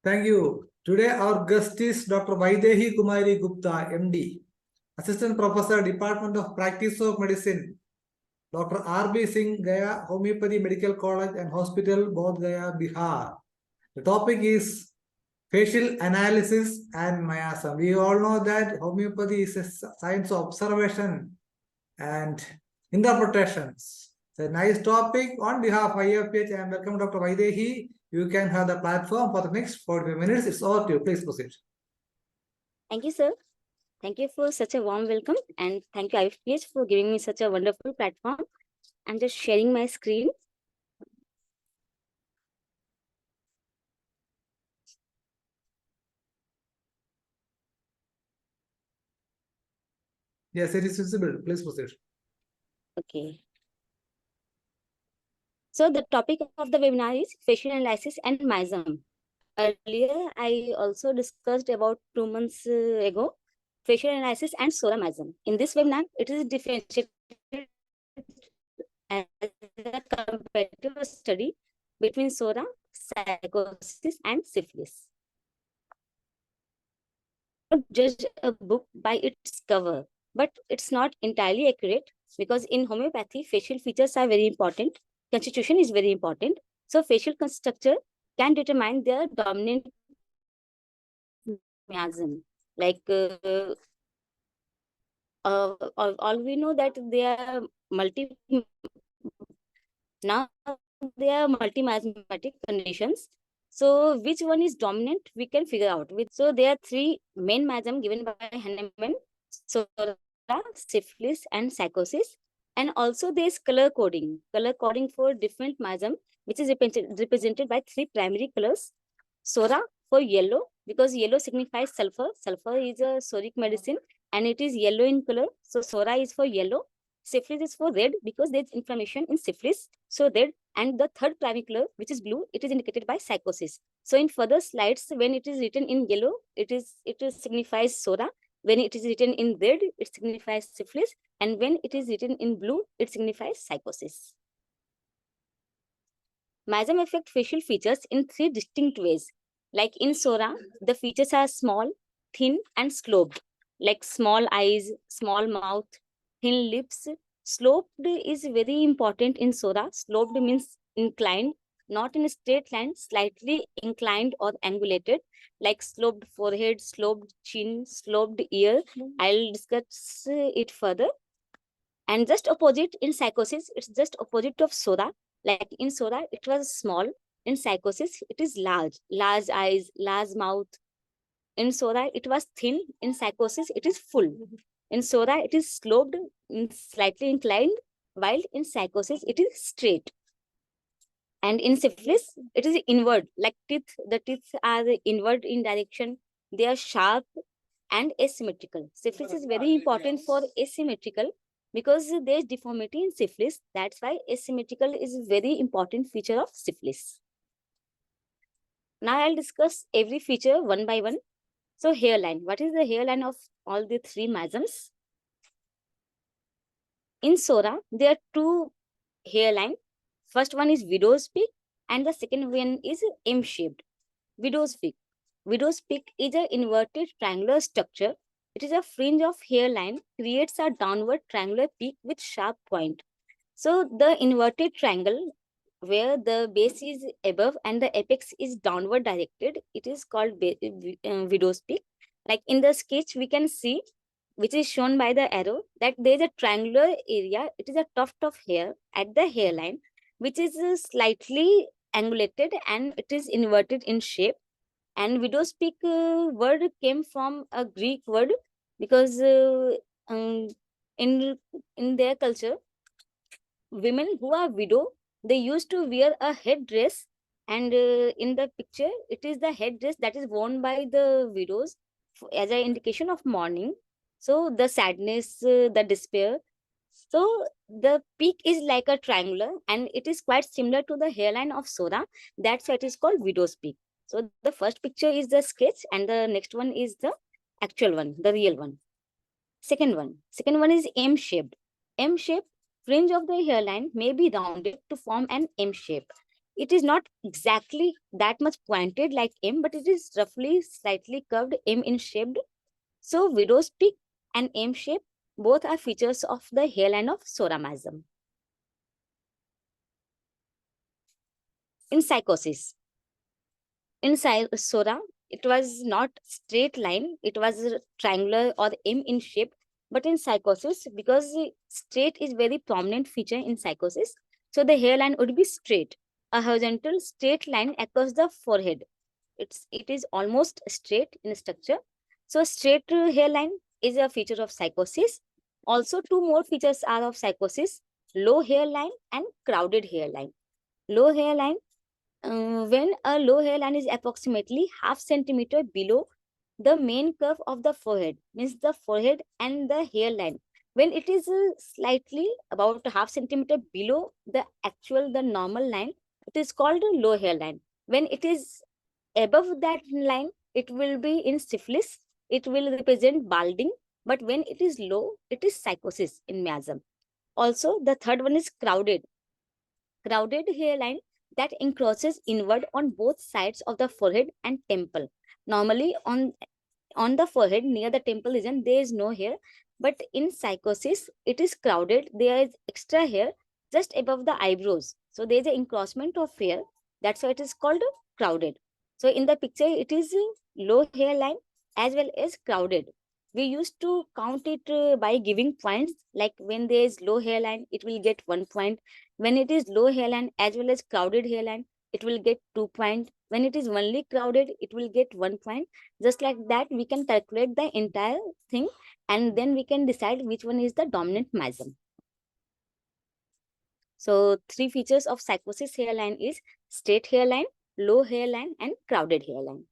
Thank you. Today our guest is Dr. VAIDEHI Kumari Gupta, MD, Assistant Professor, Department of Practice of Medicine, Dr. R.B. Singh, Gaya Homeopathy Medical College and Hospital, Bodh Gaya, Bihar. The topic is facial analysis and MIASM. We all know that homeopathy is a science of observation and interpretations. It's a nice topic. On behalf of IFPH, I am welcome Dr. VAIDEHI. You can have the platform for the next 45 minutes. It's all to you. Please proceed. Thank you, sir. Thank you for such a warm welcome, and thank you, IFPH, for giving me such a wonderful platform. I'm just sharing my screen. Yes, it is visible. Please proceed. Okay. So the topic of the webinar is facial analysis and MIASM. Earlier, I also discussed about 2 months ago, facial analysis and SORA MIASM. In this webinar, it is differentiated as a comparative study between SORA, psychosis, and syphilis. Judge a book by its cover, but it's not entirely accurate, because in homeopathy, facial features are very important. Constitution is very important. So facial structure can determine their dominant miasm. Like all we know that they are multi-miasmatic conditions. So which one is dominant, we can figure out. So there are 3 main miasm given by Hahnemann: SORA, syphilis, and psychosis. And also there is color coding for different miasm, which is represented by 3 primary colors. SORA for yellow, because yellow signifies sulfur. Sulfur is a soric medicine and it is yellow in color. So SORA is for yellow. Syphilis is for red, because there is inflammation in syphilis. So red. And the third primary color, which is blue, it is indicated by psychosis. So in further slides, when it is written in yellow, it signifies SORA. When it is written in red, it signifies syphilis. And when it is written in blue, it signifies psychosis. Miasm affect facial features in 3 distinct ways. Like in SORA, the features are small, thin, and sloped. Like small eyes, small mouth, thin lips. Sloped is very important in SORA. Sloped means inclined, not in a straight line, slightly inclined or angulated. Like sloped forehead, sloped chin, sloped ear. I'll discuss it further. And just opposite in psychosis, it's just opposite of SORA. Like in SORA, it was small. In psychosis, it is large. Large eyes, large mouth. In SORA, it was thin. In psychosis, it is full. In SORA, it is sloped, slightly inclined, while in psychosis, it is straight. And in syphilis, it is inward, like teeth. The teeth are inward in direction. They are sharp and asymmetrical. Syphilis is very important for asymmetrical, because there is deformity in syphilis. That's why asymmetrical is a very important feature of syphilis. Now I'll discuss every feature one by one. So hairline. What is the hairline of all the 3 miasms? In SORA, there are 2 hairline. First one is widow's peak, and the second one is M-shaped. Widow's peak. Widow's peak is an inverted triangular structure. It is a fringe of hairline, creates a downward triangular peak with sharp point. So the inverted triangle, where the base is above and the apex is downward directed, it is called widow's peak. Like in the sketch, we can see, which is shown by the arrow, that there is a triangular area. It is a tuft of hair at the hairline, which is slightly angulated and it is inverted in shape. And widow's peak word came from a Greek word, because in their culture, women who are widow, they used to wear a headdress, and in the picture, it is the headdress that is worn by the widows as an indication of mourning. So the sadness, the despair. So the peak is like a triangular, and it is quite similar to the hairline of SORA. That's why it is called widow's peak. So the first picture is the sketch, and the next one is the actual one, the real one. Second one is M-shaped. M-shaped, fringe of the hairline may be rounded to form an M shape. It is not exactly that much pointed like M, but it is roughly slightly curved M in shape. So widow's peak and M shape both are features of the hairline of Sora miasm. In psychosis, in Sora, it was not straight line, it was triangular or M in shape. But in psychosis, because straight is very prominent feature in psychosis, so the hairline would be straight, a horizontal straight line across the forehead. It is almost straight in structure. So straight hairline is a feature of psychosis. Also, two more features are of psychosis: low hairline and crowded hairline. Low hairline, when a low hairline is approximately half centimeter below the main curve of the forehead, means the forehead and the hairline, when it is slightly about half centimeter below the normal line, it is called a low hairline. When it is above that line, it will be in syphilis, it will represent balding. But when it is low, it is psychosis in miasm. Also, the third one is crowded hairline that encroaches inward on both sides of the forehead and temple. Normally, on the forehead near the temple region, there is no hair, but in psychosis, it is crowded. There is extra hair just above the eyebrows. So there is an encroachment of hair. That's why it is called crowded. So in the picture, it is low hairline as well as crowded. We used to count it by giving points. Like when there is low hairline, it will get 1 point. When it is low hairline as well as crowded hairline, it will get 2 points. When it is only crowded, it will get 1 point. Just like that, we can calculate the entire thing, and then we can decide which one is the dominant miasm. So three features of psychosis hairline is straight hairline, low hairline, and crowded hairline.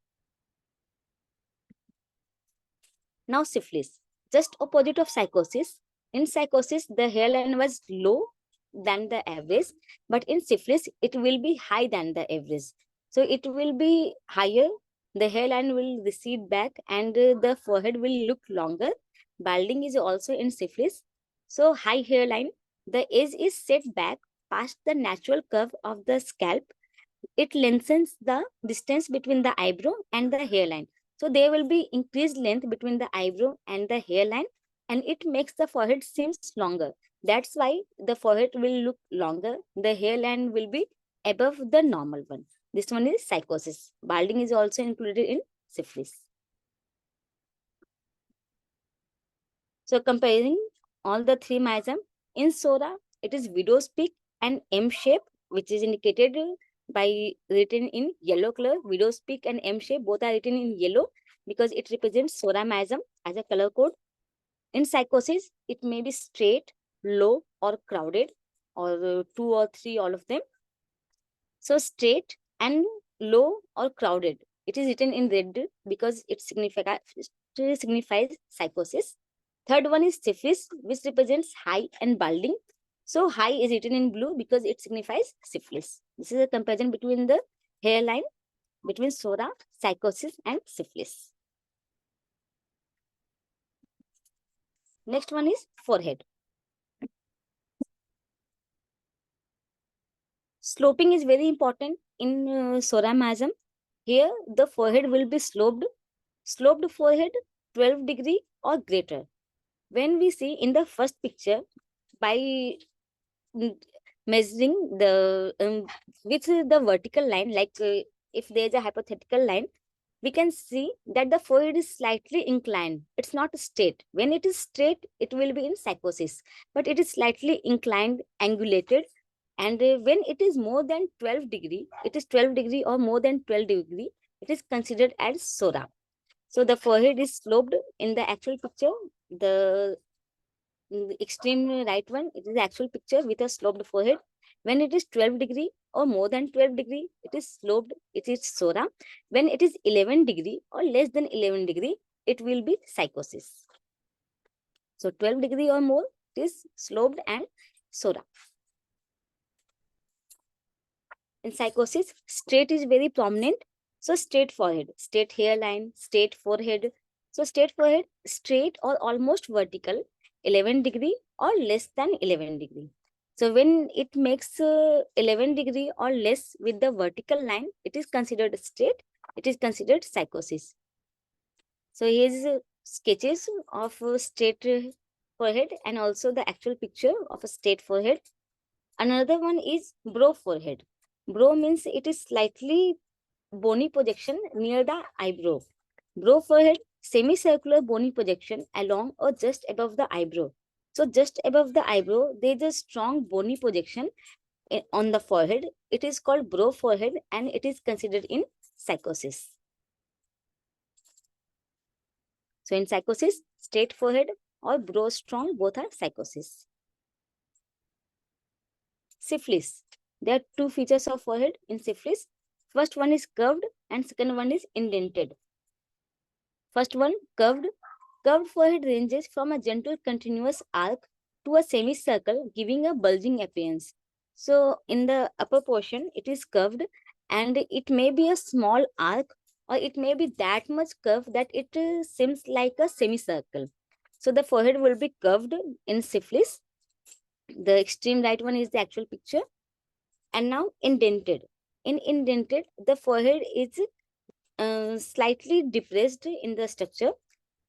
Now syphilis, just opposite of psychosis. In psychosis, the hairline was low than the average, but in syphilis, it will be high than the average. So it will be higher, the hairline will recede back, and the forehead will look longer. Balding is also in syphilis. So high hairline, the edge is set back past the natural curve of the scalp. It lengthens the distance between the eyebrow and the hairline. So there will be increased length between the eyebrow and the hairline, and it makes the forehead seems longer. That's why the forehead will look longer. The hairline will be above the normal one. This one is psychosis. Balding is also included in syphilis. So comparing all the three miasm, in Sora, it is widow's peak and M shape, which is indicated by written in yellow color. Widow's peak and M shape both are written in yellow because it represents Sora miasm as a color code. In psychosis, it may be straight, low, or crowded, or two or three, all of them. So straight and low or crowded, it is written in red because it signifies psychosis. Third one is syphilis, which represents high and balding. So high is written in blue because it signifies syphilis. This is a comparison between the hairline, between Sora, psychosis, and syphilis. Next one is forehead. Sloping is very important in Sora miasm. Here, the forehead will be sloped. Sloped forehead, 12 degree or greater. When we see in the first picture, by measuring the with the vertical line, like if there is a hypothetical line, we can see that the forehead is slightly inclined. It's not straight. When it is straight, it will be in psychosis, but it is slightly inclined, angulated. And when it is more than 12 degree, it is 12 degree or more than 12 degree, it is considered as Sora. So the forehead is sloped in the actual picture. The extreme right one, it is the actual picture with a sloped forehead. When it is 12 degree or more than 12 degree, it is sloped, it is Sora. When it is 11 degree or less than 11 degree, it will be psychosis. So 12 degree or more, it is sloped and Sora. In psychosis, straight is very prominent. So straight forehead, straight hairline, straight forehead. So straight forehead, straight or almost vertical, 11 degree or less than 11 degree. So when it makes 11 degree or less with the vertical line, it is considered straight. It is considered psychosis. So here's sketches of a straight forehead and also the actual picture of a straight forehead. Another one is brow forehead. Brow means it is slightly bony projection near the eyebrow. Brow forehead, semicircular bony projection along or just above the eyebrow. So just above the eyebrow, there is a strong bony projection on the forehead. It is called brow forehead and it is considered in psychosis. So in psychosis, straight forehead or brow strong, both are psychosis. Syphilis. There are two features of forehead in syphilis. First one is curved and second one is indented. First one, curved. Curved forehead ranges from a gentle continuous arc to a semicircle, giving a bulging appearance. So in the upper portion, it is curved and it may be a small arc or it may be that much curved that it seems like a semicircle. So the forehead will be curved in syphilis. The extreme right one is the actual picture. And now indented. In indented, the forehead is slightly depressed in the structure.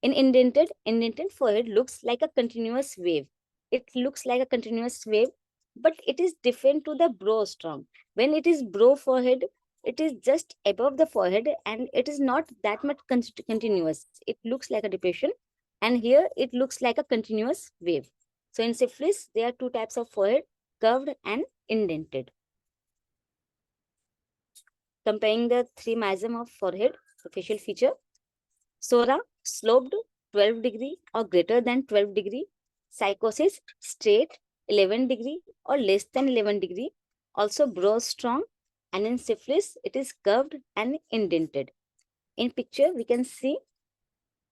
In indented forehead looks like a continuous wave. It looks like a continuous wave, but it is different to the brow strong. When it is brow forehead, it is just above the forehead and it is not that much continuous. It looks like a depression, and here it looks like a continuous wave. So in syphilis, there are two types of forehead, curved and indented. Comparing the three MIASM of forehead, the facial feature. Sora, sloped 12 degree or greater than 12 degree. Psychosis, straight 11 degree or less than 11 degree. Also brow strong. And in syphilis, it is curved and indented. In picture, we can see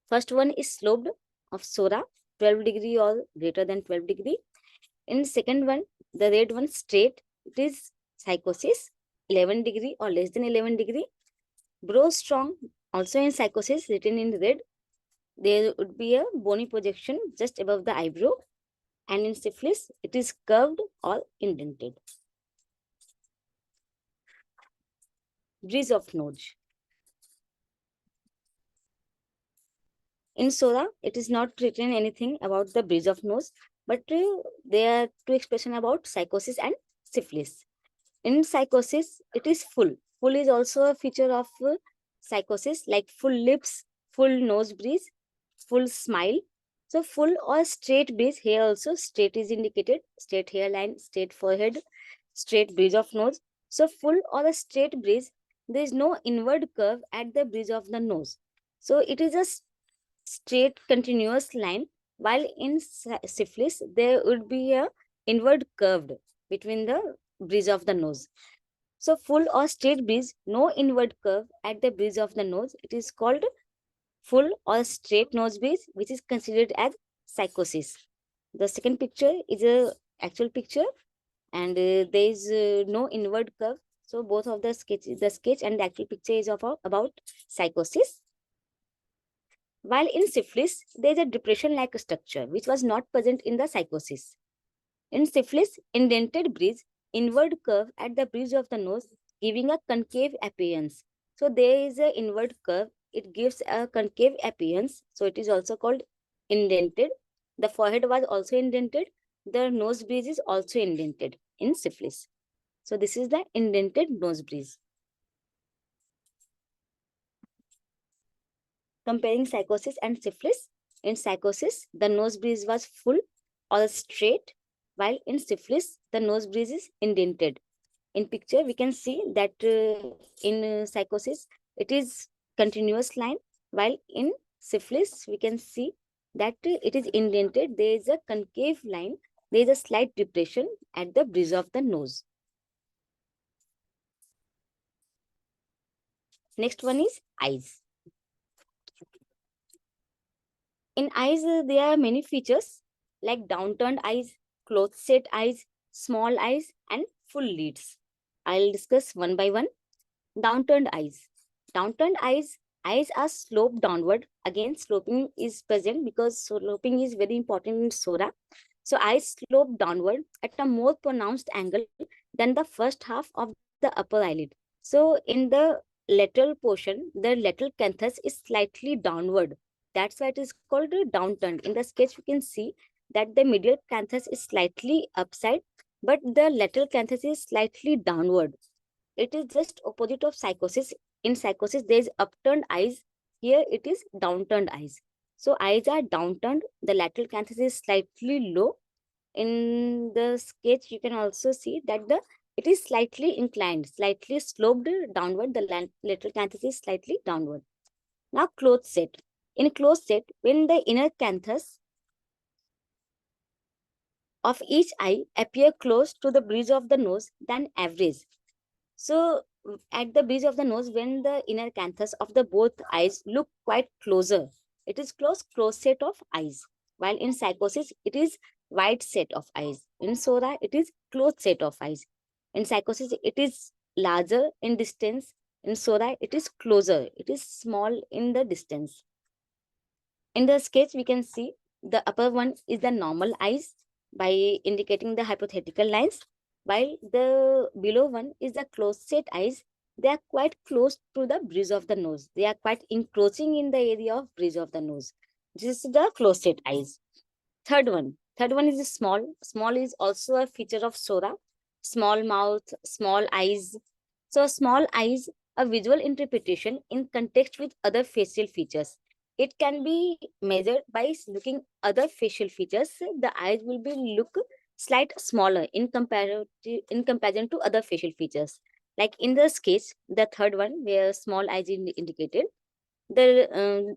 first one is sloped of Sora, 12 degree or greater than 12 degree. In second one, the red one straight, it is psychosis, 11 degree or less than 11 degree. Brow strong, also in psychosis, written in red. There would be a bony projection just above the eyebrow. And in syphilis, it is curved or indented. Bridge of nose. In Sora, it is not written anything about the bridge of nose, but there are two expressions about psychosis and syphilis. In psychosis, it is full. Full is also a feature of psychosis, like full lips, full nose bridge, full smile. So full or straight bridge, here also straight is indicated, straight hairline, straight forehead, straight bridge of nose. So full or a straight bridge, there is no inward curve at the bridge of the nose. So it is a straight continuous line, while in syphilis, there would be a inward curved between the bridge of the nose. So full or straight bridge, no inward curve at the bridge of the nose. It is called full or straight nose bridge, which is considered as psychosis. The second picture is a actual picture, and there is no inward curve. So both of the sketch and the actual picture is about psychosis. While in syphilis, there is a depression-like structure, which was not present in the psychosis. In syphilis, indented bridge, inward curve at the bridge of the nose, giving a concave appearance. So there is an inward curve. It gives a concave appearance. So it is also called indented. The forehead was also indented. The nose bridge is also indented in syphilis. So this is the indented nose bridge. Comparing psychosis and syphilis. In psychosis, the nose bridge was full or straight, while in syphilis, the nose bridge is indented. In picture, we can see that in psychosis, it is continuous line, while in syphilis, we can see that it is indented. There is a concave line. There is a slight depression at the bridge of the nose. Next one is eyes. In eyes, there are many features like downturned eyes, close set eyes, small eyes, and full lids. I'll discuss one by one. Downturned eyes. Downturned eyes are sloped downward. Again, sloping is present because sloping is very important in Sora. So eyes slope downward at a more pronounced angle than the first half of the upper eyelid. So in the lateral portion, the lateral canthus is slightly downward. That's why it is called downturned. In the sketch, we can see that the medial canthus is slightly upside, but the lateral canthus is slightly downward. It is just opposite of psychosis. In psychosis, there is upturned eyes. Here it is downturned eyes. So eyes are downturned. The lateral canthus is slightly low. In the sketch, you can also see that it is slightly inclined, slightly sloped downward. The lateral canthus is slightly downward. Now closed set. In closed set, when the inner canthus of each eye appear close to the bridge of the nose than average. So at the bridge of the nose, when the inner canthus of the both eyes look quite closer, it is close set of eyes. While in psychosis, it is wide set of eyes. In SORA, it is closed set of eyes. In psychosis, it is larger in distance. In SORA, it is closer. It is small in the distance. In the sketch, we can see the upper one is the normal eyes by indicating the hypothetical lines, while the below one is the closed set eyes. They are quite close to the bridge of the nose. They are quite encroaching in the area of bridge of the nose. This is the closed set eyes. Third one is small. Small is also a feature of SORA. Small mouth, small eyes. So small eyes, a visual interpretation in context with other facial features. It can be measured by looking other facial features. The eyes will be look slight smaller in comparison to other facial features. Like in the sketch, the third one where small eyes is indicated, the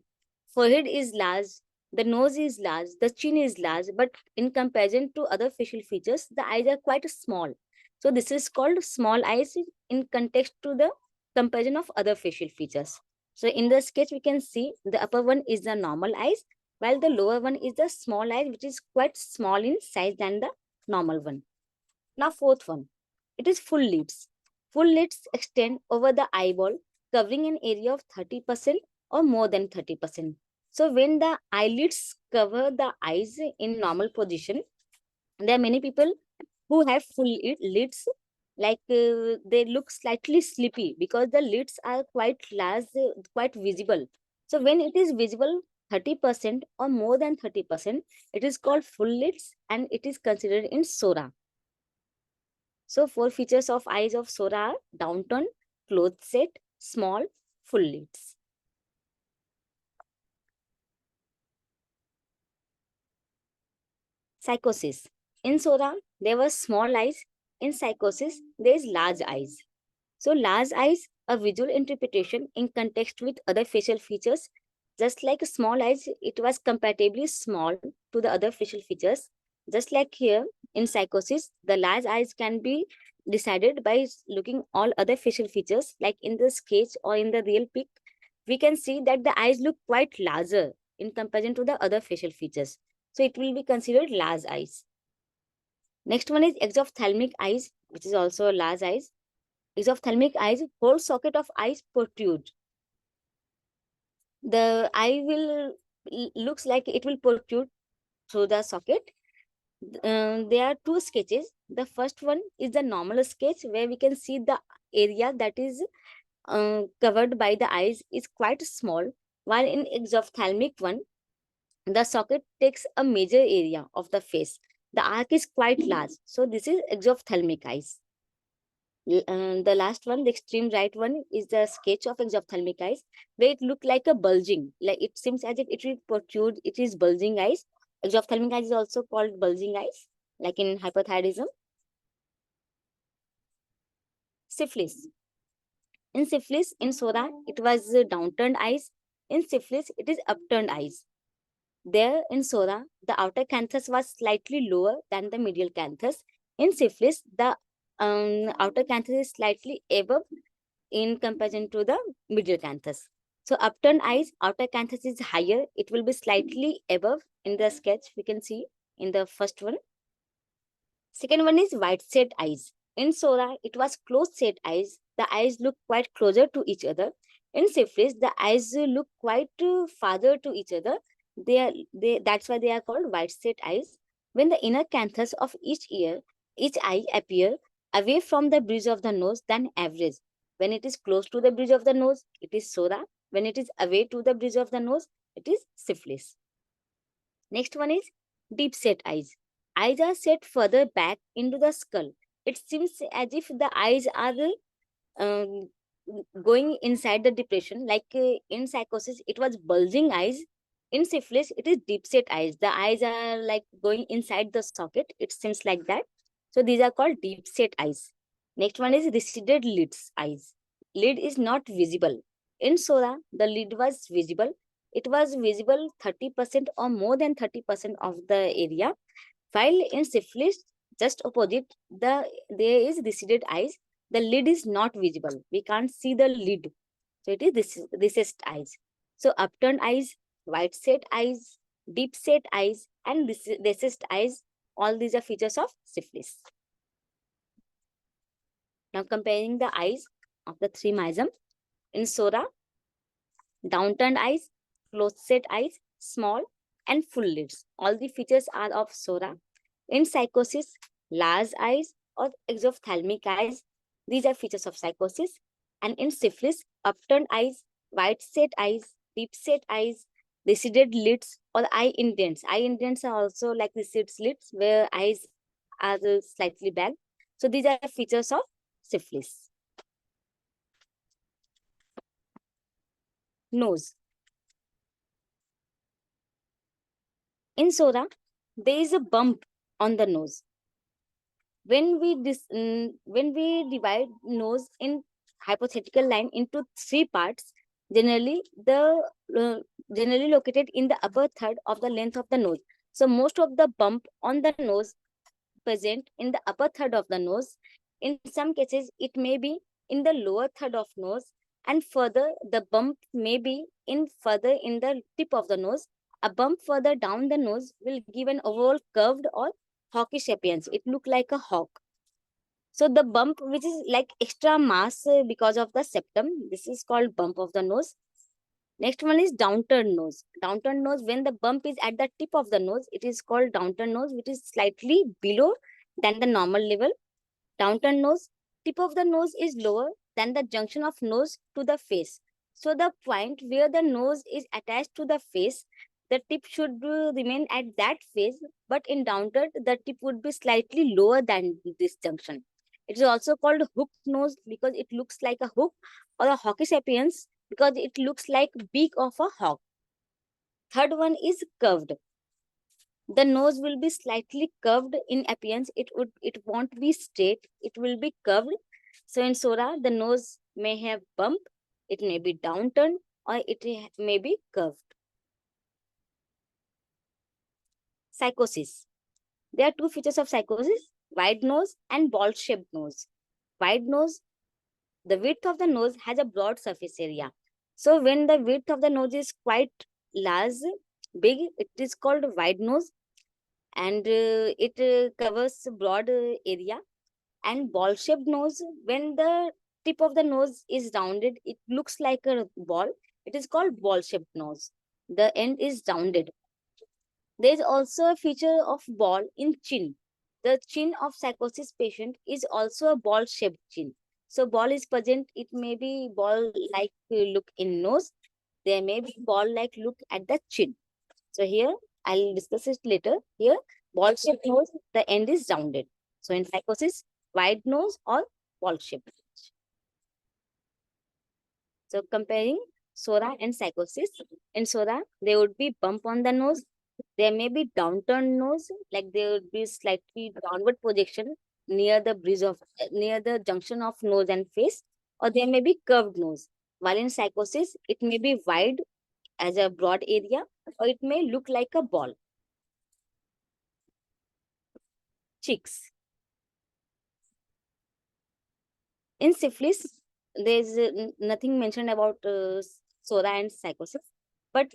forehead is large, the nose is large, the chin is large, but in comparison to other facial features, the eyes are quite small. So this is called small eyes in context to the comparison of other facial features. So in the sketch, we can see the upper one is the normal eyes, while the lower one is the small eye, which is quite small in size than the normal one. Now fourth one, it is full lids. Full lids extend over the eyeball, covering an area of 30% or more than 30%. So when the eyelids cover the eyes in normal position, there are many people who have full lids, like they look slightly sleepy because the lids are quite large, quite visible. So when it is visible 30% or more than 30%, it is called full lids and it is considered in SORA. So four features of eyes of SORA are downturn, closed set, small, full lids. Psychosis. In SORA, there were small eyes. In psychosis, there is large eyes. So large eyes, a visual interpretation in context with other facial features. Just like small eyes, it was comparatively small to the other facial features. Just like here, in psychosis, the large eyes can be decided by looking all other facial features. Like in the sketch or in the real pic, we can see that the eyes look quite larger in comparison to the other facial features. So it will be considered large eyes. Next one is exophthalmic eyes, which is also large eyes. Exophthalmic eyes, whole socket of eyes protrude. The eye will looks like it will protrude through the socket. There are two sketches. The first one is the normal sketch where we can see the area that is covered by the eyes is quite small, while in exophthalmic one, the socket takes a major area of the face. The arc is quite large. So this is exophthalmic eyes. The last one, the extreme right one, is the sketch of exophthalmic eyes, where it look like a bulging, like it seems as if it will protrude, it is bulging eyes. Exophthalmic eyes is also called bulging eyes, like in hypothyroidism. Syphilis. In syphilis, in SORA, it was downturned eyes. In syphilis, it is upturned eyes. There in SORA, the outer canthus was slightly lower than the medial canthus. In syphilis, the outer canthus is slightly above in comparison to the medial canthus. So upturned eyes, outer canthus is higher. It will be slightly above in the sketch. We can see in the first one. Second one is wide set eyes. In SORA, it was closed set eyes. The eyes look quite closer to each other. In syphilis, the eyes look quite farther to each other. That's why they are called wide set eyes. when the inner canthus of each eye appear away from the bridge of the nose than average. When it is close to the bridge of the nose, it is sora. When it is away to the bridge of the nose, it is syphilis. Next one is deep set eyes. Eyes are set further back into the skull. It seems as if the eyes are um, going inside the depression. Like in psychosis, it was bulging eyes. In syphilis, it is deep set eyes. The eyes are like going inside the socket. It seems like that. So these are called deep set eyes. Next one is receded lids eyes. Lid is not visible. In Sora, the lid was visible. It was visible 30% or more than 30% of the area. While in syphilis, just opposite, there is receded eyes. The lid is not visible. We can't see the lid. So it is recessed eyes. So upturned eyes, wide set eyes, deep set eyes, and recessed eyes. All these are features of syphilis. Now comparing the eyes of the three miasm. In Sora, downturned eyes, close set eyes, small and full lids. All the features are of Sora. In psychosis, large eyes or exophthalmic eyes. These are features of psychosis. And in syphilis, upturned eyes, wide set eyes, deep set eyes, receded lids or eye indents. Eye indents are also like receded lids where eyes are slightly back. So these are features of syphilis. Nose. In Sora, there is a bump on the nose. When we divide nose in hypothetical line into three parts, generally located in the upper third of the length of the nose. So most of the bump on the nose present in the upper third of the nose. In some cases, it may be in the lower third of nose, and further the bump may be further in the tip of the nose. A bump further down the nose will give an overall curved or hawkish appearance. It look like a hawk. So the bump which is like extra mass because of the septum, this is called bump of the nose. Next one is downturned nose. Downturned nose, when the bump is at the tip of the nose, it is called downturned nose, which is slightly below than the normal level. Downturned nose, tip of the nose is lower than the junction of nose to the face. So the point where the nose is attached to the face, the tip should remain at that face, but in downturned, the tip would be slightly lower than this junction. It is also called hook nose because it looks like a hook, or a hawkish appearance because it looks like beak of a hawk. Third one is curved. The nose will be slightly curved in appearance. It won't be straight. It will be curved. So in Sora, the nose may have bump. It may be downturned or it may be curved. Psychosis. There are two features of psychosis: wide nose and ball-shaped nose. Wide nose, the width of the nose has a broad surface area. So when the width of the nose is quite large, big, it is called wide nose, and it covers broad area. And ball-shaped nose, when the tip of the nose is rounded, it looks like a ball. It is called ball-shaped nose. The end is rounded. There is also a feature of ball in chin. The chin of psychosis patient is also a ball-shaped chin. So ball is present. It may be ball-like look in nose. There may be ball-like look at the chin. So here, I'll discuss it later. Here, ball-shaped nose, the end is rounded. So in psychosis, wide nose or ball-shaped. So comparing Sora and psychosis, in Sora, there would be bump on the nose. There may be downturned nose, like there would be slightly downward projection near the junction of nose and face, or there may be curved nose. While in psychosis, it may be wide as a broad area, or it may look like a ball. Cheeks. In syphilis, there's nothing mentioned about Sora and psychosis, but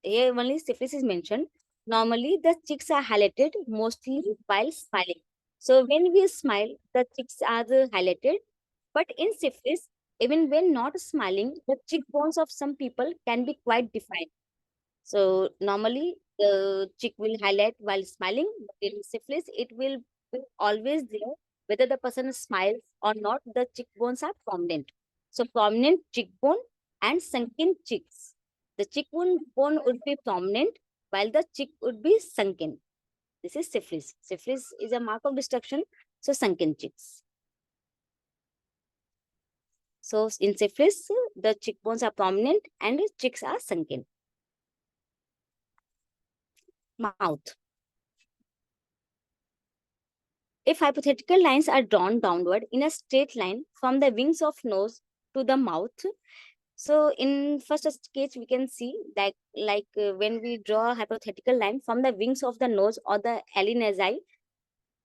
here only syphilis is mentioned. Normally, the cheeks are highlighted mostly while smiling. So when we smile, the cheeks are highlighted. But in syphilis, even when not smiling, the cheekbones of some people can be quite defined. So normally, the cheek will highlight while smiling. But in syphilis, it will be always there. Whether the person smiles or not, the cheekbones are prominent. So prominent cheekbone and sunken cheeks. The cheekbone would be prominent while the cheek would be sunken. This is syphilis. Syphilis is a mark of destruction. So sunken cheeks. So in syphilis, the cheekbones are prominent and cheeks are sunken. Mouth. If hypothetical lines are drawn downward in a straight line from the wings of nose to the mouth, so in first sketch we can see that when we draw a hypothetical line from the wings of the nose or the alinacei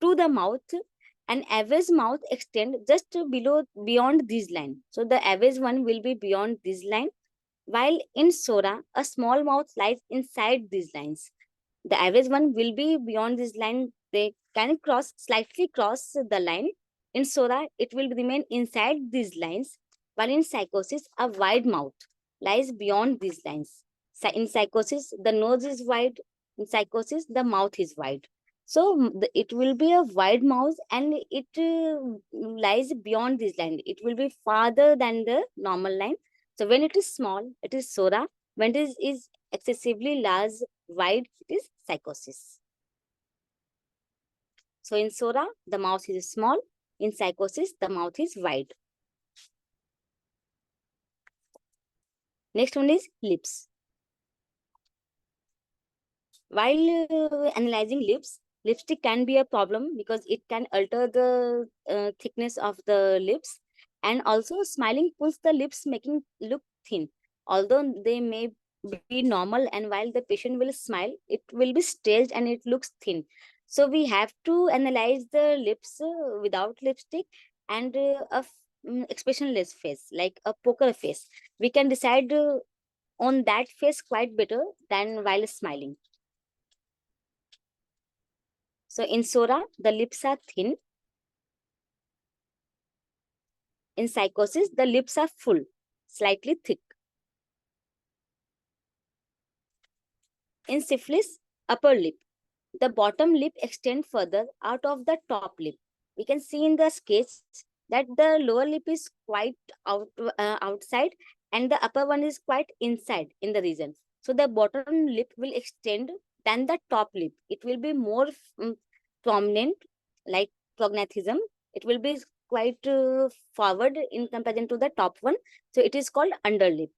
to the mouth, an average mouth extend just beyond this line. So the average one will be beyond this line, while in Sora, a small mouth lies inside these lines. The average one will be beyond this line. They can slightly cross the line. In Sora, it will remain inside these lines, while in psychosis, a wide mouth lies beyond these lines. In psychosis, the nose is wide. In psychosis, the mouth is wide. So it will be a wide mouth and it lies beyond this line. It will be farther than the normal line. So when it is small, it is Sora. When it is excessively large, wide, it is psychosis. So in Sora, the mouth is small. In psychosis, the mouth is wide. Next one is lips. While analyzing lips, lipstick can be a problem because it can alter the thickness of the lips, and also smiling pulls the lips, making look thin. Although they may be normal, and while the patient will smile, it will be staged and it looks thin. So we have to analyze the lips without lipstick and expressionless face, like a poker face. We can decide on that face quite better than while smiling. So in Sora, the lips are thin. In psychosis, the lips are full, slightly thick. In syphilis, upper lip. The bottom lip extends further out of the top lip. We can see in the sketch that the lower lip is quite outside and the upper one is quite inside in the region. So the bottom lip will extend than the top lip. It will be more prominent, like prognathism. It will be quite forward in comparison to the top one. So it is called underlip.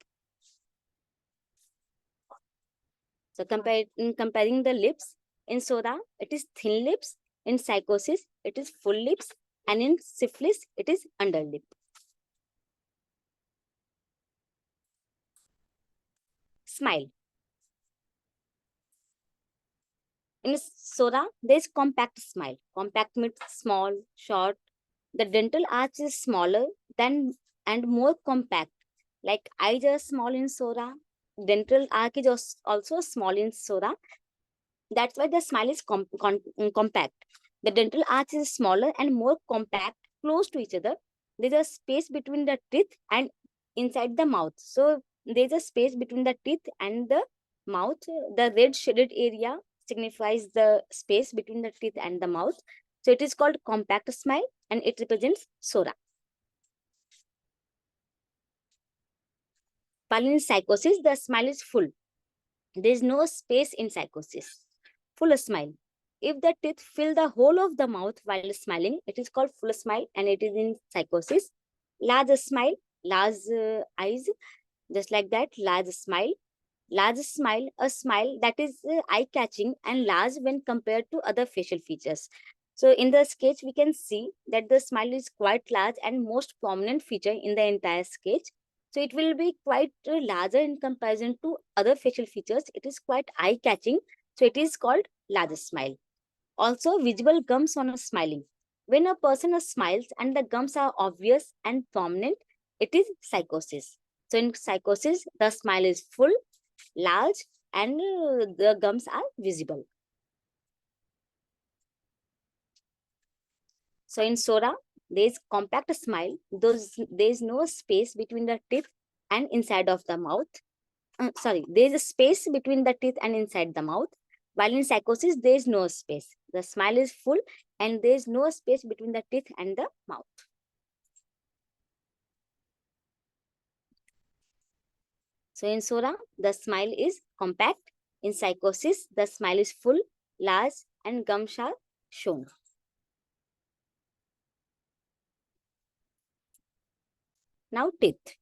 So comparing the lips, in Sora, it is thin lips. In psychosis, it is full lips. And in syphilis, it is underlip. Smile. In Sora, there is compact smile. Compact means small, short. The dental arch is smaller than and more compact. Like eyes are small in Sora. Dental arch is also small in Sora. That's why the smile is compact. The dental arch is smaller and more compact, close to each other. There's a space between the teeth and inside the mouth. So there's a space between the teeth and the mouth. The red shaded area signifies the space between the teeth and the mouth. So it is called compact smile and it represents Sora. While in psychosis, the smile is full. There is no space in psychosis. Full smile. If the teeth fill the whole of the mouth while smiling, it is called full smile and it is in psychosis. Large smile, large eyes, just like that, large smile. Large smile, a smile that is eye-catching and large when compared to other facial features. So in the sketch, we can see that the smile is quite large and most prominent feature in the entire sketch. So it will be quite larger in comparison to other facial features. It is quite eye-catching. So it is called large smile. Also, visible gums on a smiling. When a person smiles and the gums are obvious and prominent, it is psychosis. So in psychosis, the smile is full, large, and the gums are visible. So in Sora, there is compact smile. There is no space between the teeth and inside of the mouth. There is a space between the teeth and inside the mouth. While in psychosis, there is no space. The smile is full and there is no space between the teeth and the mouth. So in Sora, the smile is compact. In psychosis, the smile is full, large, and gums are shown. Now teeth.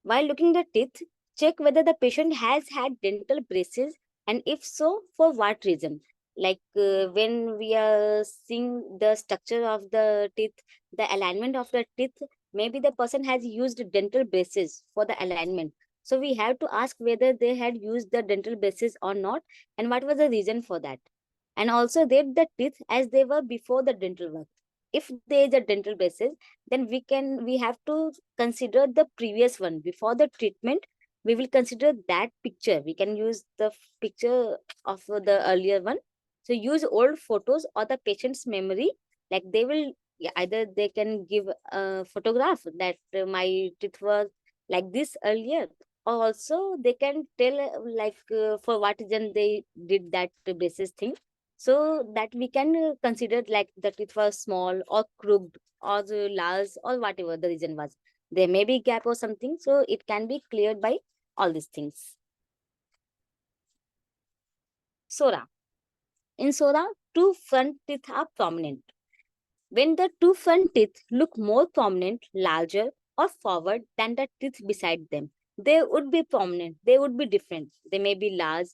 While looking at the teeth, check whether the patient has had dental braces and if so, for what reason. Like when we are seeing the structure of the teeth, the alignment of the teeth, maybe the person has used dental braces for the alignment. So we have to ask whether they had used the dental braces or not and what was the reason for that. And also rate the teeth as they were before the dental work. If there is a dental braces, then we have to consider the previous one before the treatment. We will consider that picture. We can use the picture of the earlier one. So use old photos or the patient's memory. Like they will, yeah, either they can give a photograph that my teeth was like this earlier, or also they can tell for what reason they did that braces thing, so that we can consider like that it was small or crooked or large or whatever the reason was. There may be gap or something, so it can be cleared by all these things. Sora. In Sora, two front teeth are prominent. When the two front teeth look more prominent, larger, or forward than the teeth beside them, they would be prominent, they would be different. They may be large,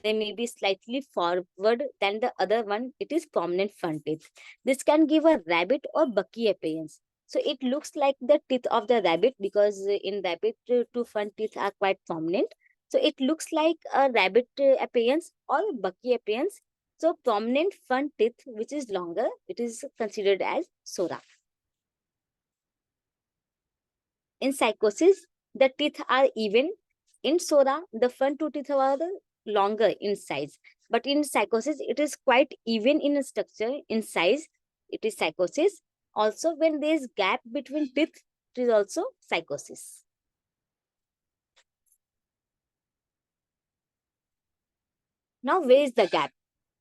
they may be slightly forward than the other one. It is prominent front teeth. This can give a rabbit or bucky appearance. So it looks like the teeth of the rabbit because in rabbit, two front teeth are quite prominent. So it looks like a rabbit appearance or bucky appearance. So prominent front teeth, which is longer, it is considered as Sora. In psychosis, the teeth are even. In Sora, the front two teeth are longer in size. But in psychosis, it is quite even in structure, in size. It is psychosis. Also, when there is gap between teeth, it is also psychosis. Now, where is the gap?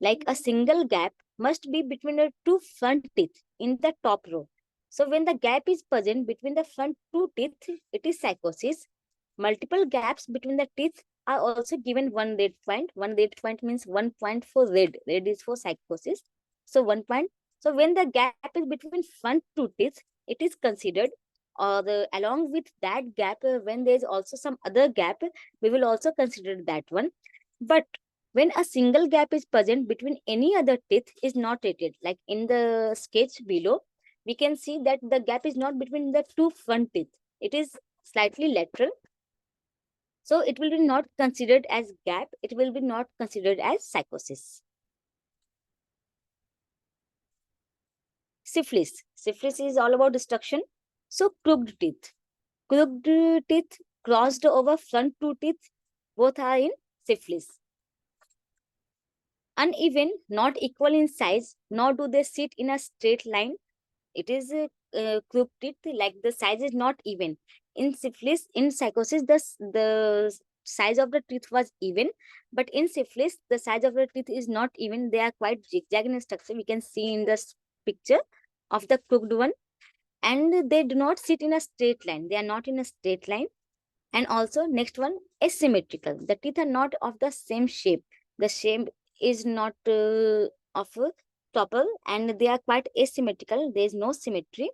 Like a single gap must be between the two front teeth in the top row. So when the gap is present between the front two teeth, it is psychosis. Multiple gaps between the teeth are also given one red point. One red point means 1 point for red. Red is for psychosis. So 1 point. So when the gap is between front two teeth, it is considered. Or along with that gap, when there is also some other gap, we will also consider that one. But when a single gap is present between any other teeth is not rated. Like in the sketch below, we can see that the gap is not between the two front teeth. It is slightly lateral. So it will be not considered as gap. It will be not considered as psychosis. Syphilis. Syphilis is all about destruction. So crooked teeth. Crooked teeth crossed over front two teeth. Both are in syphilis. Uneven, not equal in size, nor do they sit in a straight line. It is crooked teeth, like the size is not even. In syphilis, in psychosis, the size of the teeth was even, but in syphilis, the size of the teeth is not even. They are quite zigzag in structure. We can see in this picture of the crooked one, and they do not sit in a straight line. They are not in a straight line. And also, next one, asymmetrical. The teeth are not of the same shape. The shape is not of proper, and they are quite asymmetrical. There is no symmetry.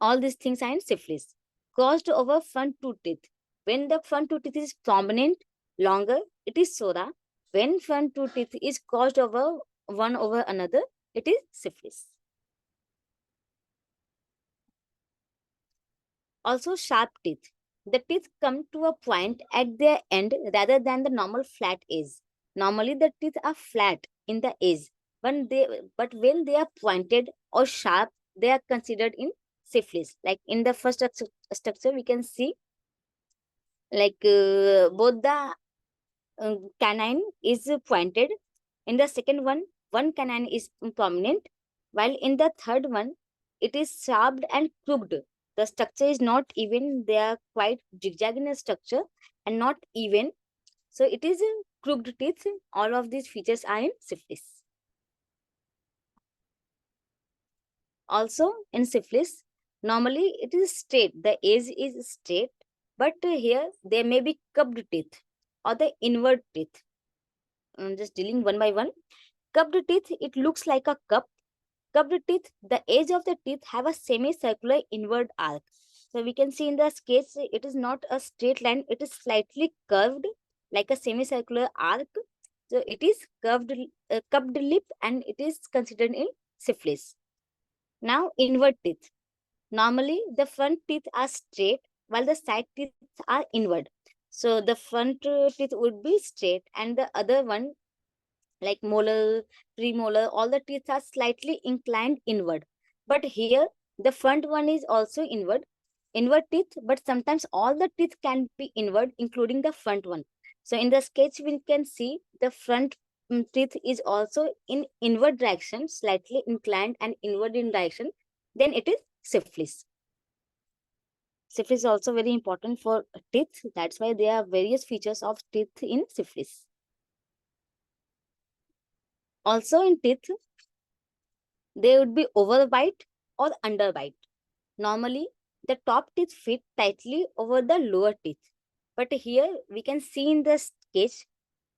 All these things are in syphilis. Crossed over front two teeth. When the front two teeth is prominent, longer, it is Sora. When front two teeth is crossed over one over another, it is syphilis. Also, sharp teeth. The teeth come to a point at their end rather than the normal flat edge. Normally, the teeth are flat in the edge, but when they are pointed or sharp, they are considered in syphilis. Like in the first structure, we can see like both the canine is pointed. In the second one canine is prominent, while in the third one, it is sharp and crooked. The structure is not even. They are quite zigzag in structure and not even. So it is crooked teeth. All of these features are in syphilis. Also in syphilis, normally it is straight. The edge is straight, but here there may be cupped teeth or the inward teeth. I'm just dealing one by one. Cupped teeth, it looks like a cup. Cupped teeth, the edge of the teeth have a semicircular inward arc. So we can see in the sketch, it is not a straight line, it is slightly curved like a semicircular arc. So it is cupped lip, and it is considered in syphilis. Now inward teeth. Normally the front teeth are straight while the side teeth are inward. So the front teeth would be straight, and the other one like molar, premolar, all the teeth are slightly inclined inward. But here, the front one is also inward teeth, but sometimes all the teeth can be inward, including the front one. So in the sketch, we can see the front teeth is also in inward direction, slightly inclined and inward in direction. Then it is syphilis. Syphilis is also very important for teeth. That's why there are various features of teeth in syphilis. Also in teeth, they would be overbite or underbite. Normally, the top teeth fit tightly over the lower teeth. But here we can see in the sketch,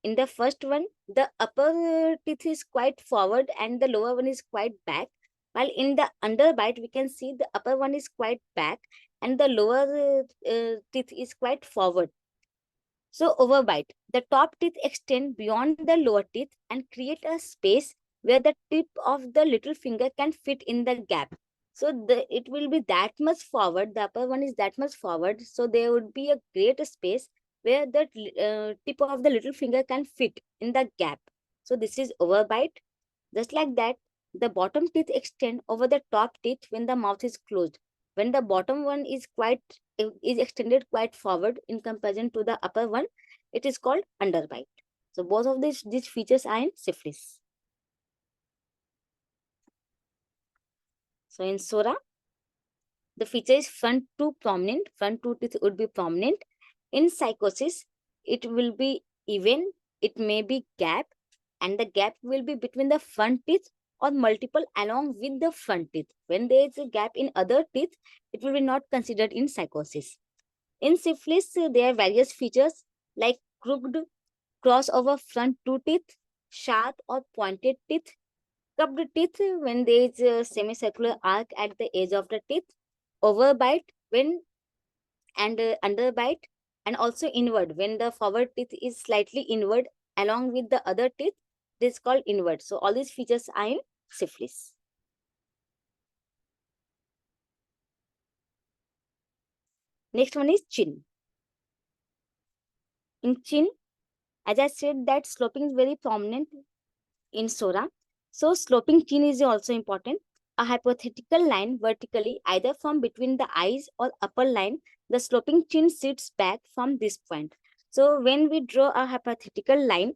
in the first one, the upper teeth is quite forward and the lower one is quite back. While in the underbite, we can see the upper one is quite back and the lower teeth is quite forward. So overbite, the top teeth extend beyond the lower teeth and create a space where the tip of the little finger can fit in the gap. So it will be that much forward, the upper one is that much forward. So there would be a great space where the tip of the little finger can fit in the gap. So this is overbite. Just like that, the bottom teeth extend over the top teeth when the mouth is closed. When the bottom one is extended quite forward in comparison to the upper one, it is called underbite. So both of these features are in syphilis. So in SORA, the feature is front two prominent. Front two teeth would be prominent. In psychosis, it will be even. It may be gap, and the gap will be between the front teeth or multiple along with the front teeth. When there is a gap in other teeth, it will be not considered in psychosis. In syphilis, there are various features like crooked, crossover front two teeth, sharp or pointed teeth, cupped teeth when there is a semicircular arc at the edge of the teeth, overbite when and underbite, and also inward when the forward teeth is slightly inward along with the other teeth. This is called inward. So all these features are in syphilis. Next one is chin. In chin, as I said, that sloping is very prominent in SORA. So sloping chin is also important. A hypothetical line vertically, either from between the eyes or upper line, the sloping chin sits back from this point. So when we draw a hypothetical line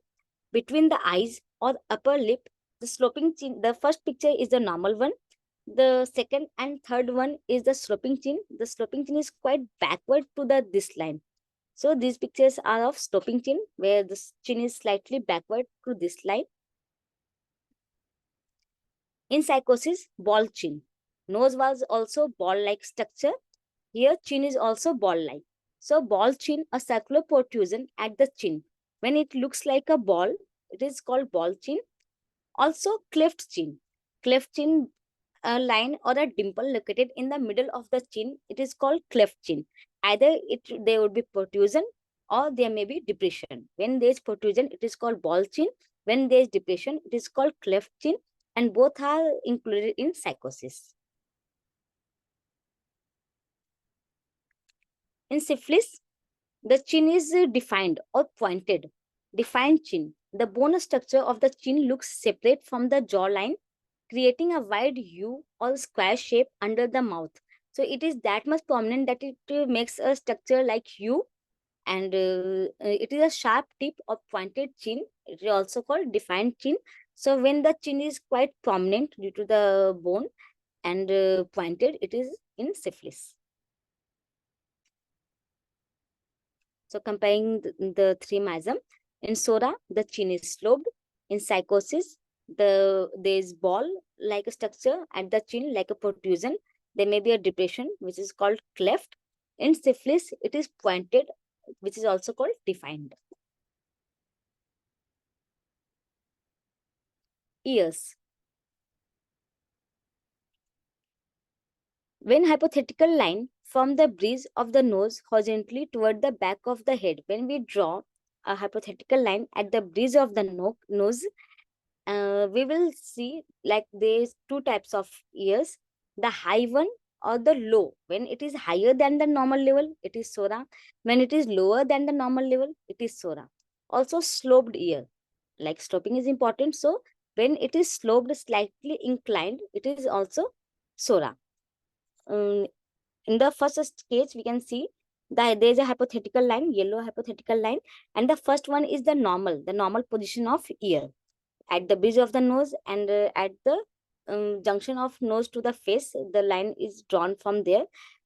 between the eyes or upper lip, the sloping chin, the first picture is the normal one. The second and third one is the sloping chin. The sloping chin is quite backward to this line. So these pictures are of sloping chin, where the chin is slightly backward to this line. In psychosis, ball chin. Nose was also ball-like structure. Here, chin is also ball-like. So ball chin, a circular protrusion at the chin. When it looks like a ball, it is called ball chin. Also cleft chin. Cleft chin, a line or a dimple located in the middle of the chin, it is called cleft chin. Either there would be protrusion or there may be depression. When there is protrusion, it is called ball chin. When there is depression, it is called cleft chin, and both are included in psychosis. In syphilis, the chin is defined or pointed. Defined chin. The bone structure of the chin looks separate from the jawline, creating a wide U or square shape under the mouth. So it is that much prominent that it makes a structure like U, and it is a sharp tip or pointed chin. It is also called defined chin. So when the chin is quite prominent due to the bone and pointed, it is in syphilis. So comparing the three miasm, in SORA, the chin is sloped. In psychosis, there is ball like a structure at the chin like a protrusion. There may be a depression which is called cleft. In syphilis, it is pointed, which is also called defined. Ears. When hypothetical line from the bridge of the nose horizontally toward the back of the head, when we draw a hypothetical line at the bridge of the nose, we will see like there's two types of ears, the high one or the low. When it is higher than the normal level, it is SORA. When it is lower than the normal level, it is SORA. Also sloped ear, like sloping is important. So when it is sloped, slightly inclined, it is also SORA. In the first sketch, we can see that there is a hypothetical line, yellow hypothetical line, and the first one is the normal position of ear at the bridge of the nose, and at the junction of nose to the face, the line is drawn from there.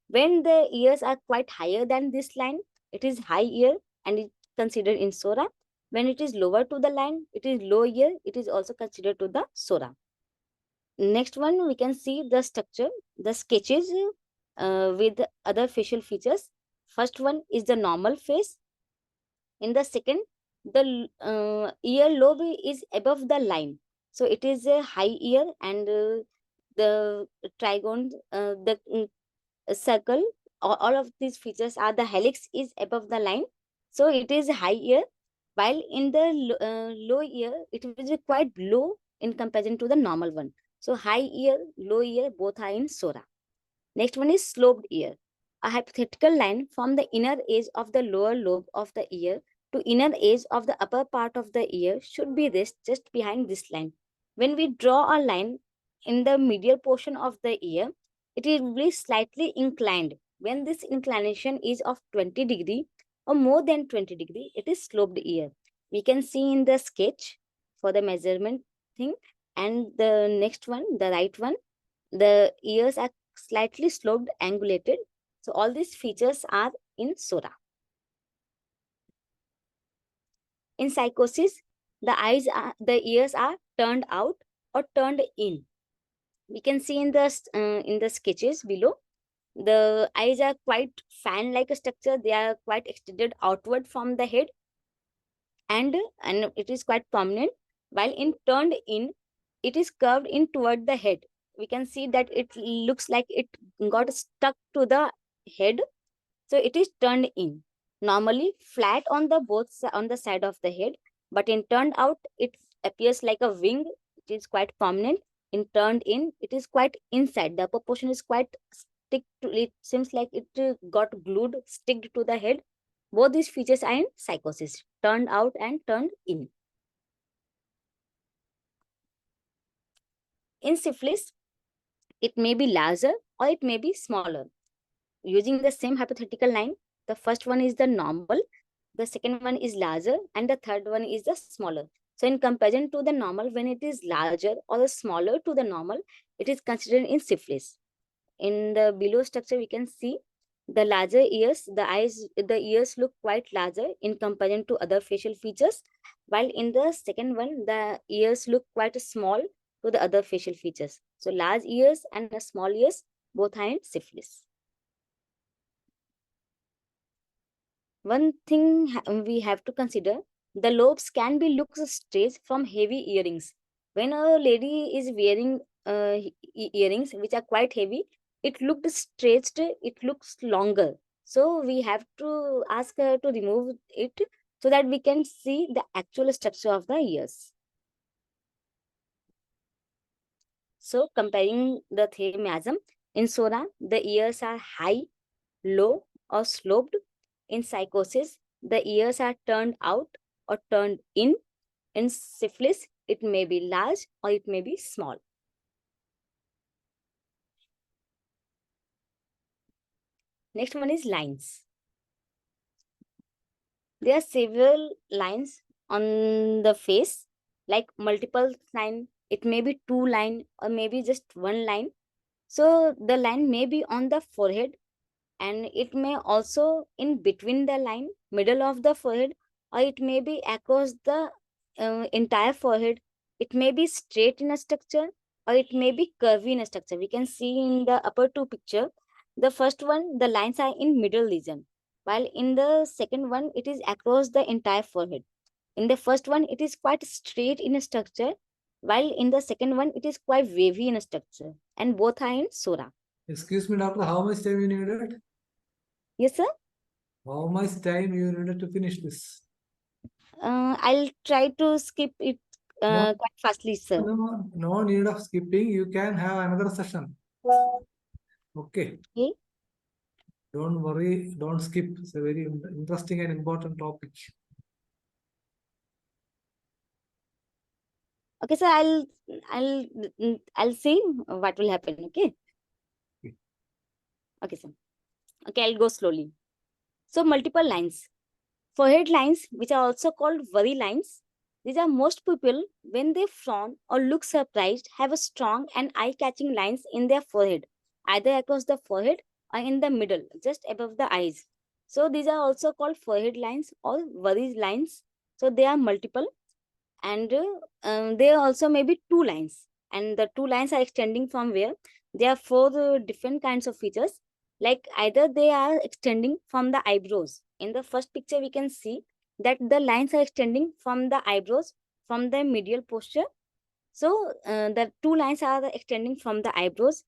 When the ears are quite higher than this line, it is high ear and it considered in SORA. When it is lower to the line, it is low ear, it is also considered to the SORA. Next one, we can see the structure, the sketches with other facial features. First one is the normal face. In the second, the ear lobe is above the line. So it is a high ear, and the trigone, the circle, all of these features are the helix is above the line. So it is high ear, while in the low ear, it will be quite low in comparison to the normal one. So high ear, low ear, both are in SORA. Next one is sloped ear. A hypothetical line from the inner edge of the lower lobe of the ear to inner edge of the upper part of the ear should be this just behind this line. When we draw a line in the medial portion of the ear, it will be slightly inclined. When this inclination is of 20 degree or more than 20 degree, it is sloped ear. We can see in the sketch for the measurement thing. And the next one, the right one, the ears are slightly sloped, angulated. So all these features are in SORA. In psychosis, the ears are turned out or turned in. We can see in the sketches below, the eyes are quite fan-like structure. They are quite extended outward from the head, and it is quite prominent. While in turned in, it is curved in toward the head. We can see that it looks like it got stuck to the head, so it is turned in. Normally flat on the side of the head, but in turned out, it appears like a wing. It is quite prominent. In turned in, it is quite inside. The upper portion is quite stick to it. Seems like it got glued, sticked to the head. Both these features are in psychosis, turned out and turned in. In syphilis, it may be larger or it may be smaller. Using the same hypothetical line, the first one is the normal, the second one is larger, and the third one is the smaller. So in comparison to the normal, when it is larger or smaller to the normal, it is considered in syphilis. In the below structure, we can see the larger ears, the ears look quite larger in comparison to other facial features, while in the second one, the ears look quite small to the other facial features. So large ears and the small ears, both are in syphilis. One thing we have to consider, the lobes can be looked straight from heavy earrings. When a lady is wearing earrings which are quite heavy, it looked stretched, it looks longer. So we have to ask her to remove it so that we can see the actual structure of the ears. So comparing the three miasm, in SORA, the ears are high, low, or sloped. In psychosis, the ears are turned out or turned in. In syphilis, it may be large or it may be small. Next one is lines. There are several lines on the face, like multiple line. It may be 2 line or maybe just 1 line. So the line may be on the forehead, and it may also in between the line, middle of the forehead, or it may be across the entire forehead. It may be straight in a structure, or it may be curvy in a structure. We can see in the upper two picture, the first one, the lines are in middle region, while in the second one, it is across the entire forehead. In the first one, it is quite straight in a structure, while in the second one, it is quite wavy in a structure, and both are in Sora. Excuse me, doctor, how much time you needed? Yes, sir. How much time you needed to finish this? I'll try to skip it No. quite fastly, sir. No need of skipping. You can have another session. Okay. Okay. Don't worry. Don't skip. It's a very interesting and important topic. Okay, sir. I'll see what will happen. Okay. Okay. Okay, sir. Okay, I'll go slowly. So multiple lines. Forehead lines, which are also called worry lines. These are most people, when they frown or look surprised, have a strong and eye-catching lines in their forehead, either across the forehead or in the middle, just above the eyes. So these are also called forehead lines or worry lines. So they are multiple, and there also may be two lines, and the two lines are extending from where? There are four different kinds of features. Like either they are extending from the eyebrows. In the first picture, we can see that the lines are extending from the eyebrows, from the medial posture. So the two lines are extending from the eyebrows.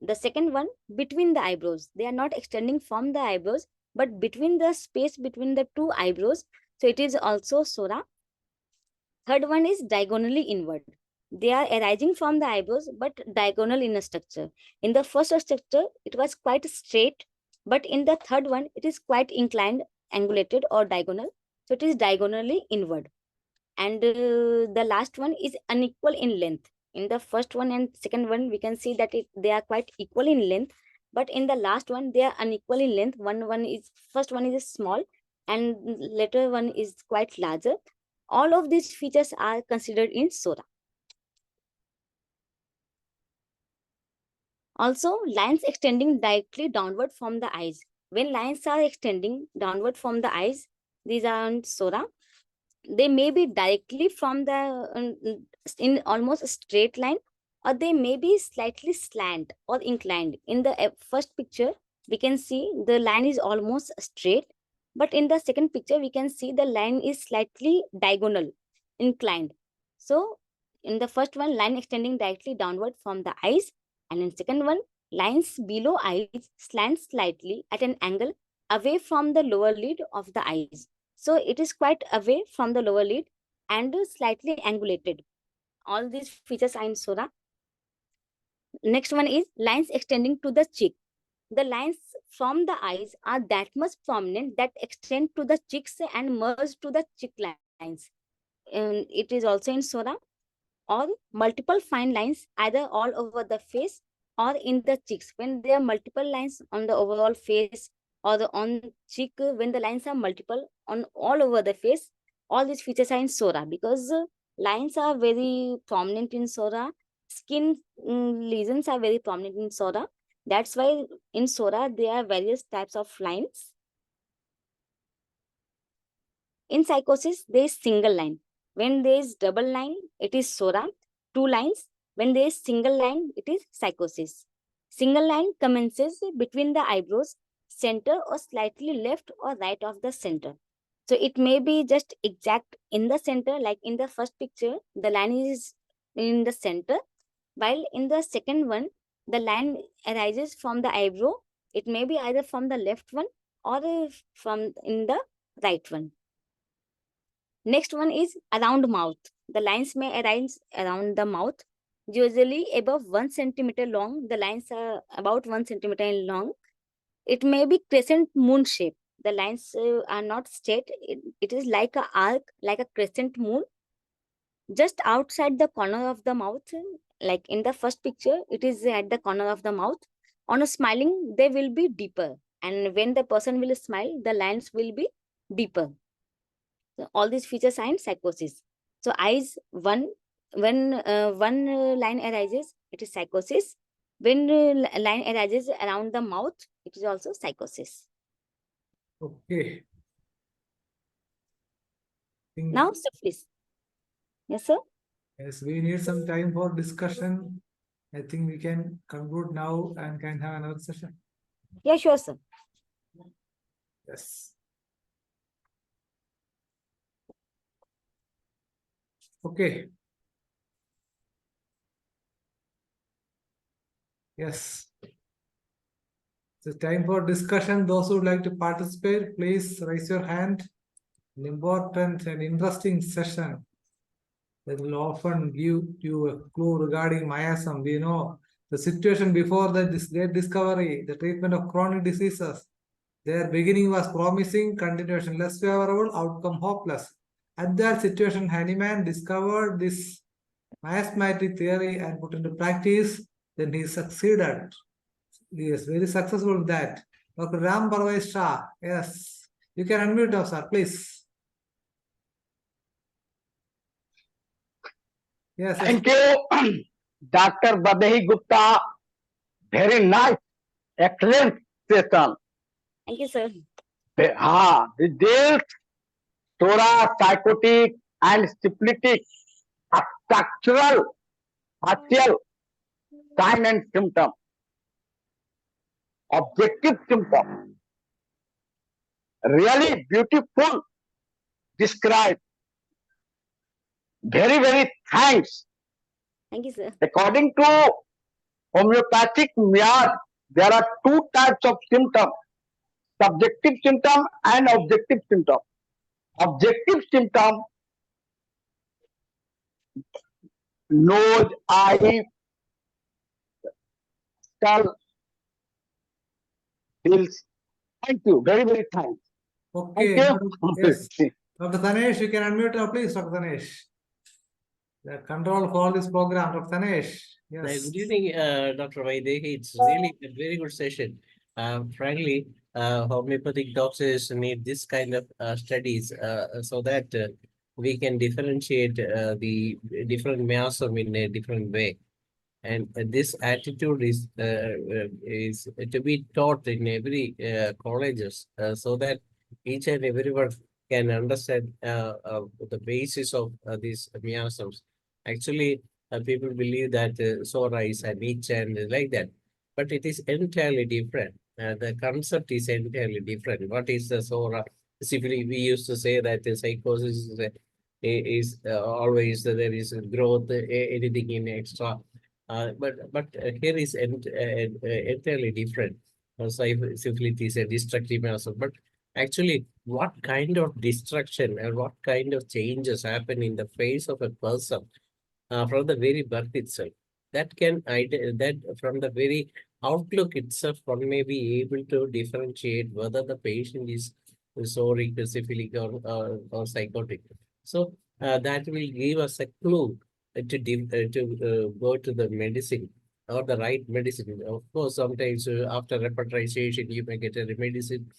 The second one, between the eyebrows. They are not extending from the eyebrows, but between the space between the two eyebrows. So it is also Sora. Third one is diagonally inward. They are arising from the eyebrows but diagonal in a structure. In the first structure, it was quite straight, but in the third one, it is quite inclined, angulated or diagonal. So it is diagonally inward. And the last one is unequal in length. In the first one and second one, we can see that they are quite equal in length, but in the last one, they are unequal in length. First one is small, and later one is quite larger. All of these features are considered in Sora. Also, lines extending directly downward from the eyes. When lines are extending downward from the eyes, these are in Sora. They may be directly from the in almost a straight line, or they may be slightly slant or inclined. In the first picture, we can see the line is almost straight, but in the second picture, we can see the line is slightly diagonal, inclined. So in the first one, line extending directly downward from the eyes, and in second one, lines below eyes slant slightly at an angle away from the lower lid of the eyes. So it is quite away from the lower lid and slightly angulated. All these features are in Sora. Next one is lines extending to the cheek. The lines from the eyes are that much prominent that extend to the cheeks and merge to the cheek lines. It is also in Sora. Or multiple fine lines either all over the face or in the cheeks. When there are multiple lines on the overall face or on cheek, when the lines are multiple on all over the face, all these features are in Sora, because lines are very prominent in Sora. Skin lesions are very prominent in Sora. That's why in Sora there are various types of lines. In psychosis, there is single line. When there is double line, it is Sora. Two lines. When there is single line, it is psychosis. Single line commences between the eyebrows, center or slightly left or right of the center. So it may be just exact in the center, like in the first picture, the line is in the center, while in the second one, the line arises from the eyebrow. It may be either from the left one or from in the right one. Next one is around mouth. The lines may arise around the mouth, usually above 1 centimeter long. The lines are about 1 centimeter in long. It may be crescent moon shape. The lines are not straight. It is like a arc, like a crescent moon, just outside the corner of the mouth. Like in the first picture, it is at the corner of the mouth. On a smiling, they will be deeper. And when the person will smile, the lines will be deeper. So all these features are in psychosis. So eyes, when one line arises, it is psychosis. When line arises around the mouth, it is also psychosis. Okay. Think- Now, syphilis. Yes, sir. Yes, we need some time for discussion. I think we can conclude now and can have another session. Yeah, sure, sir. Yes. Okay. Yes. It's time for discussion. Those who would like to participate, please raise your hand. An important and interesting session that will often give you a clue regarding MIASM. We know the situation before this great discovery, the treatment of chronic diseases. Their beginning was promising, continuation less favorable, outcome hopeless. At that situation, Hahnemann discovered this miasmatic theory and put into practice. Then he succeeded. He is very successful with that. Dr. Ram Parvez Shah, yes. You can unmute now, sir, please. Yes. Thank you, Dr. VAIDEHI Gupta. Very nice, excellent session. Thank you, sir. The deals, Torah, psychotic, and syphilitic, are structural, partial, sign and symptom, objective symptom. Really beautiful, described. Very, very thanks. Thank you, sir. According to homeopathic MIASM, there are two types of symptoms, subjective symptom and objective symptom. Objective symptom, nose, eye, skull, heels. Thank you. Very, very thanks. Okay. Thank Yes. you. Dr. Tanesh, you can unmute now, please, Dr. Tanesh. The control for this program, Dr. Tanesh. Yes. Good evening, Dr. Vaidehi. It's really a very good session. Frankly, homeopathic doctors need this kind of studies so that we can differentiate the different miasm in a different way. And this attitude is to be taught in every colleges so that each and everyone can understand the basis of these miasms. Actually, people believe that Sora is an itch and like that, but it is entirely different. The concept is entirely different. What is the Sora? Simply, we used to say that the psychosis is always there is growth, anything in extra. But here is entirely different. Syphilis is a destructive measure. But actually, what kind of destruction and what kind of changes happen in the face of a person from the very birth itself? That from the very outlook itself, one may be able to differentiate whether the patient is soric, syphilic, or psychotic. So that will give us a clue to go to the medicine or the right medicine. Of course, sometimes after repertorization, you may get a medicine.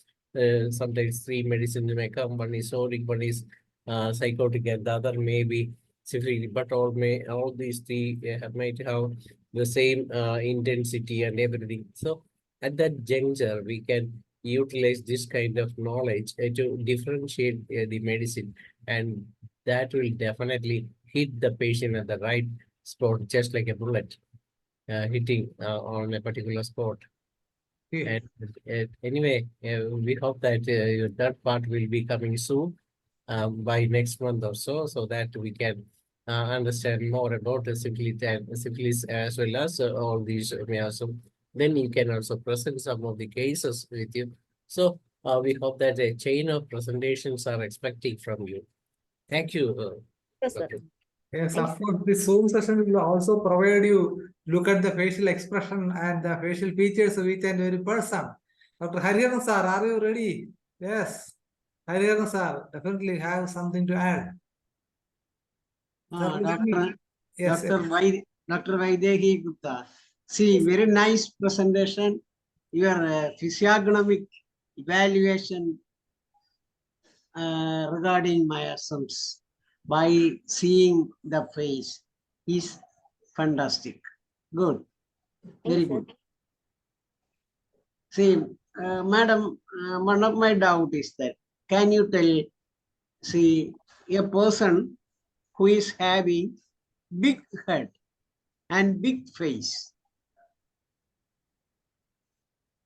Sometimes three medicines may come. One is sodic, one is psychotic, and the other may be syphilitic. But all these three might have the same intensity and everything. So at that juncture, we can utilize this kind of knowledge to differentiate the medicine, and that will definitely hit the patient at the right spot, just like a bullet hitting on a particular spot. Okay. And anyway, we hope that that part will be coming soon by next month or so that we can understand more about the syphilis as well as all these miasm. Then you can also present some of the cases with you. So we hope that a chain of presentations are expecting from you. Thank you. Yes, sir. Dr. Yes, Thanks, of course, this Zoom session will also provide you look at the facial expression and the facial features of each and every person. Dr. Hariharan sir, are you ready? Yes. Hariharan sir, definitely have something to add. Sir, let me- Yes, Dr. Vaidehi Gupta. See, very nice presentation. Your physiognomic evaluation regarding miasms by seeing the face is fantastic. Good. Very Yes, sir. good. See, madam, one of my doubt is that, can you tell, see, a person who is having big head and big face,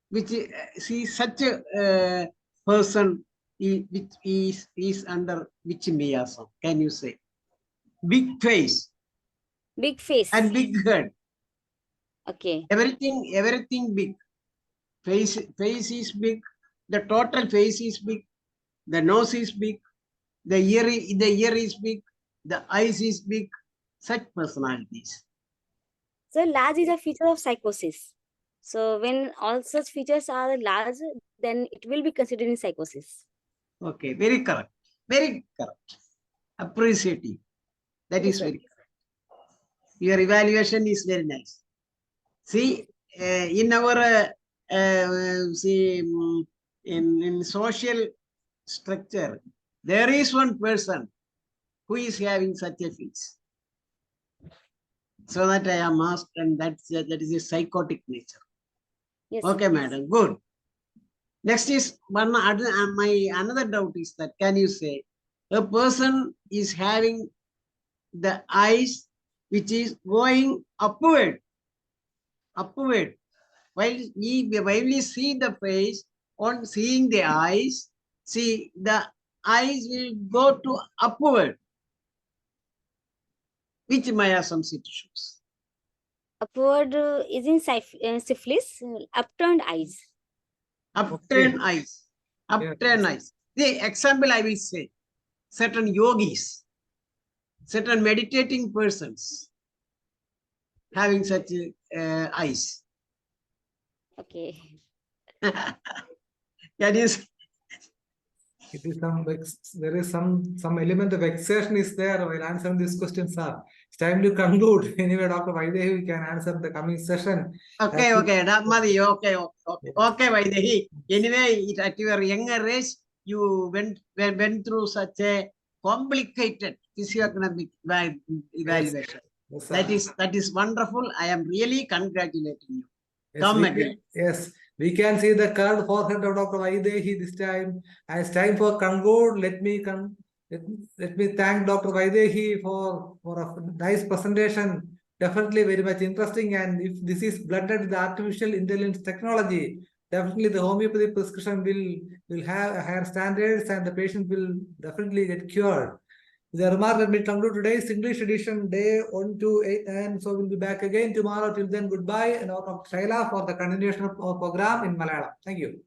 which see such a person which is under which miasm? Can you say? Big face Big face. and big head, Okay. everything big. Face is big. The total face is big. The nose is big. The ear is big. The eyes is big. Such personalities. So large is a feature of psychosis. So when all such features are large, then it will be considered in psychosis. Okay, very correct. Very correct. Appreciative. That Yes, is sir. very correct. Your evaluation is very nice. See, in our in social structure, there is one person who is having such a face. So that I am asked, and that is a psychotic nature. Yes. Okay, madam, good. Next is one other, my another doubt is that, can you say a person is having the eyes which is going upward, while we see the face, on seeing the eyes, see the eyes will go to upward. Which miasms it shows? Upward is in syphilis, upturned eyes. Upturned eyes. Upturned eyes. The example I will say, certain yogis, certain meditating persons having such eyes. Okay. That is, It is there is some element of vexation is there while answering these questions, sir. It's time to conclude. Anyway, Dr. Vaidehi, we can answer the coming session. okay, Vaidehi. Anyway, at your younger age, you went through such a complicated physiognomic evaluation. Yes, sir. That is wonderful. I am really congratulating you. Yes, Come we again. yes, we can see the curved forehead of Dr. Vaidehi this time. As time for conclude, let me thank Dr. Vaidehi for a nice presentation. Definitely very much interesting. And if this is blended with the artificial intelligence technology, definitely the homeopathy prescription will have higher standards and the patient will definitely get cured. The remark that we conclude today's English edition, day 1 to 8, and so we'll be back again tomorrow. Till then, goodbye, and out of Shaila for the continuation of our program in Malayalam. Thank you.